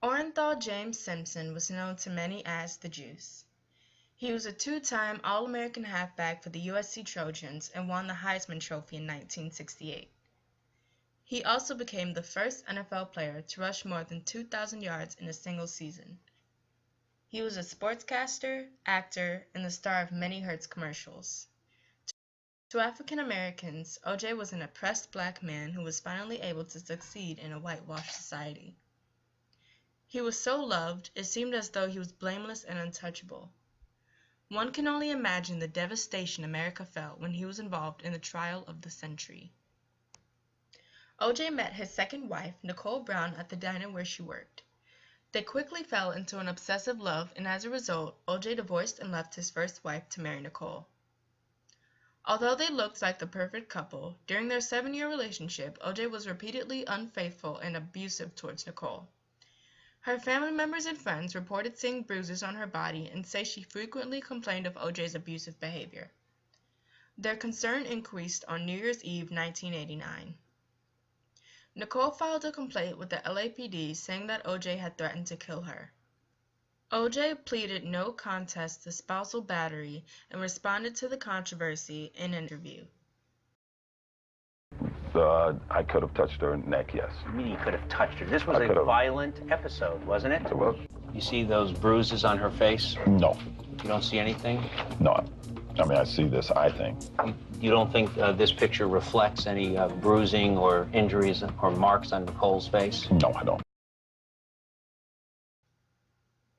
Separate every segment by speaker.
Speaker 1: Orenthal James Simpson was known to many as the Juice. He was a two-time All-American halfback for the USC Trojans and won the Heisman Trophy in 1968. He also became the first NFL player to rush more than 2,000 yards in a single season. He was a sportscaster, actor, and the star of many Hertz commercials. To African Americans, O.J. was an oppressed black man who was finally able to succeed in a whitewashed society. He was so loved, it seemed as though he was blameless and untouchable. One can only imagine the devastation America felt when he was involved in the trial of the century. O.J. met his second wife, Nicole Brown, at the diner where she worked. They quickly fell into an obsessive love, and as a result, O.J. divorced and left his first wife to marry Nicole. Although they looked like the perfect couple, during their 7-year relationship, O.J. was repeatedly unfaithful and abusive towards Nicole. Her family members and friends reported seeing bruises on her body and say she frequently complained of O.J.'s abusive behavior. Their concern increased on New Year's Eve 1989. Nicole filed a complaint with the LAPD saying that O.J. had threatened to kill her. O.J. pleaded no contest to spousal battery and responded to the controversy in an interview.
Speaker 2: I could have touched her neck, yes.
Speaker 3: You mean you could have touched her? This was a violent episode, wasn't it?
Speaker 2: It was.
Speaker 3: You see those bruises on her face?
Speaker 2: No.
Speaker 3: You don't see anything?
Speaker 2: No. I mean, I see this eye thing.
Speaker 3: You don't think this picture reflects any bruising or injuries or marks on Nicole's face?
Speaker 2: No, I don't.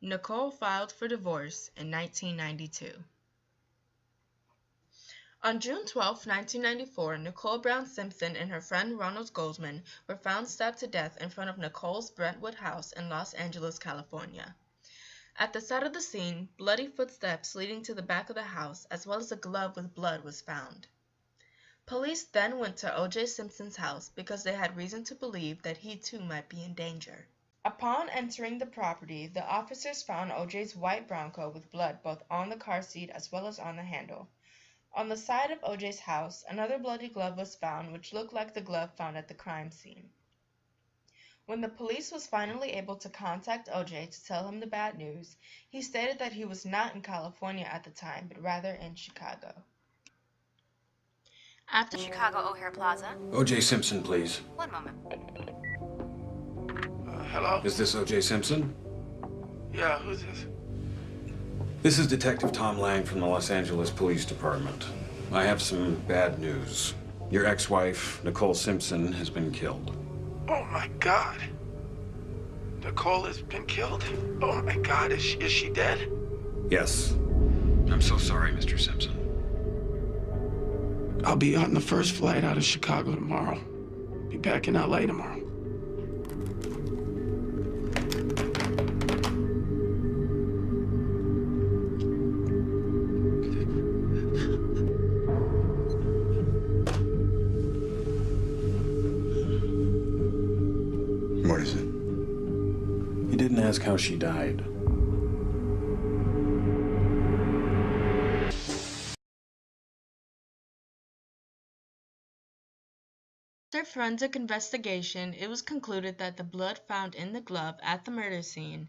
Speaker 1: Nicole filed for divorce in 1992. On June 12, 1994, Nicole Brown Simpson and her friend Ronald Goldman were found stabbed to death in front of Nicole's Brentwood house in Los Angeles, California. At the site of the scene, bloody footsteps leading to the back of the house, as well as a glove with blood, was found. Police then went to O.J. Simpson's house because they had reason to believe that he too might be in danger. Upon entering the property, the officers found O.J.'s white Bronco with blood both on the car seat as well as on the handle. On the side of O.J.'s house, another bloody glove was found which looked like the glove found at the crime scene. When the police was finally able to contact O.J. to tell him the bad news, he stated that he was not in California at the time, but rather in Chicago.
Speaker 4: After Chicago O'Hare Plaza.
Speaker 5: O.J. Simpson, please.
Speaker 4: One moment.
Speaker 6: Hello?
Speaker 5: Is this O.J. Simpson?
Speaker 6: Yeah, who's this?
Speaker 5: This is Detective Tom Lang from the Los Angeles Police Department. I have some bad news. Your ex-wife, Nicole Simpson, has been killed.
Speaker 6: Oh, my God. Nicole has been killed? Oh, my God. Is she dead?
Speaker 5: Yes. I'm so sorry, Mr. Simpson.
Speaker 6: I'll be on the first flight out of Chicago tomorrow. Be back in L.A. tomorrow.
Speaker 5: What is it? You didn't ask how she died.
Speaker 1: After forensic investigation, it was concluded that the blood found in the glove at the murder scene,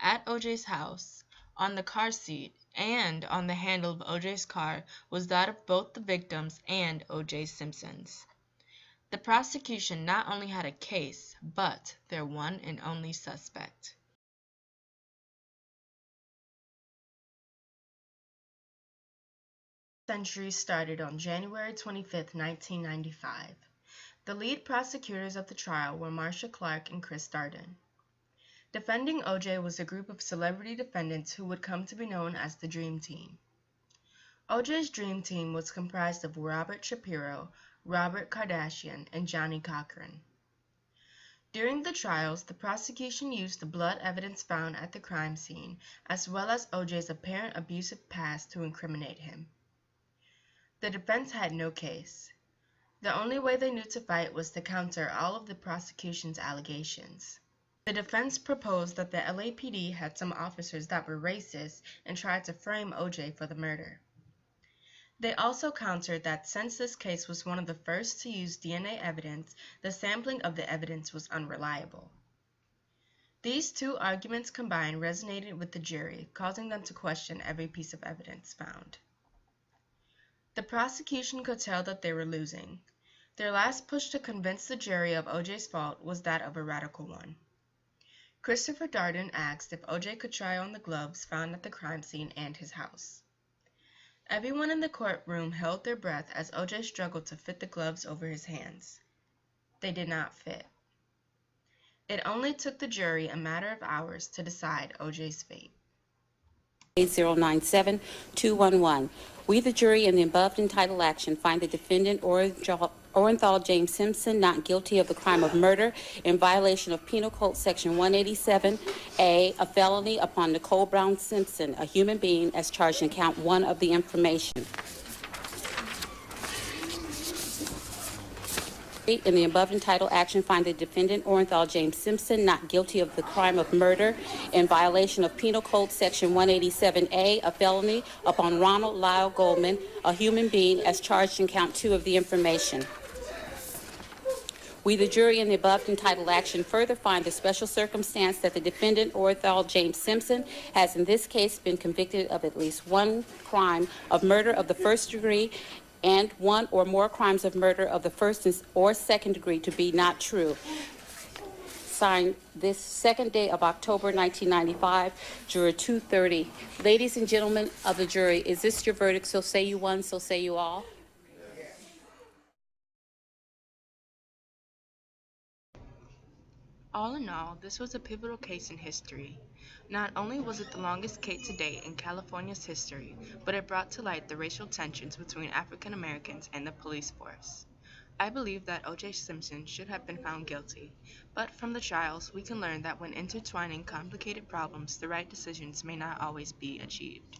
Speaker 1: at O.J.'s house, on the car seat, and on the handle of O.J.'s car was that of both the victims and O.J. Simpson's. The prosecution not only had a case, but their one and only suspect. The century started on January 25, 1995. The lead prosecutors of the trial were Marcia Clark and Chris Darden. Defending O.J. was a group of celebrity defendants who would come to be known as the Dream Team. O.J.'s Dream Team was comprised of Robert Shapiro, Robert Kardashian, and Johnny Cochran. During the trials, the prosecution used the blood evidence found at the crime scene, as well as O.J.'s apparent abusive past to incriminate him. The defense had no case. The only way they knew to fight was to counter all of the prosecution's allegations. The defense proposed that the LAPD had some officers that were racist and tried to frame O.J. for the murder. They also countered that since this case was one of the first to use DNA evidence, the sampling of the evidence was unreliable. These two arguments combined resonated with the jury, causing them to question every piece of evidence found. The prosecution could tell that they were losing. Their last push to convince the jury of O.J.'s fault was that of a radical one. Christopher Darden asked if O.J. could try on the gloves found at the crime scene and his house. Everyone in the courtroom held their breath as O.J. struggled to fit the gloves over his hands. They did not fit. It only took the jury a matter of hours to decide O.J.'s fate.
Speaker 7: 8097211. We, the jury, in the above entitled action, find the defendant Orenthal James Simpson not guilty of the crime of murder in violation of Penal Code Section 187A, a felony upon Nicole Brown Simpson, a human being, as charged in Count 1 of the information. In the above entitled action, find the defendant Orenthal James Simpson not guilty of the crime of murder in violation of Penal Code Section 187A, a felony upon Ronald Lyle Goldman, a human being, as charged in Count 2 of the information. We, the jury, in the above entitled action, further find the special circumstance that the defendant, Orenthal James Simpson, has in this case been convicted of at least one crime of murder of the first degree and one or more crimes of murder of the first or second degree to be not true. Signed this second day of October 1995, Juror 230. Ladies and gentlemen of the jury, is this your verdict? So say you one, so say you all.
Speaker 1: All in all, this was a pivotal case in history. Not only was it the longest case to date in California's history, but it brought to light the racial tensions between African Americans and the police force. I believe that O.J. Simpson should have been found guilty, but from the trials we can learn that when intertwining complicated problems, the right decisions may not always be achieved.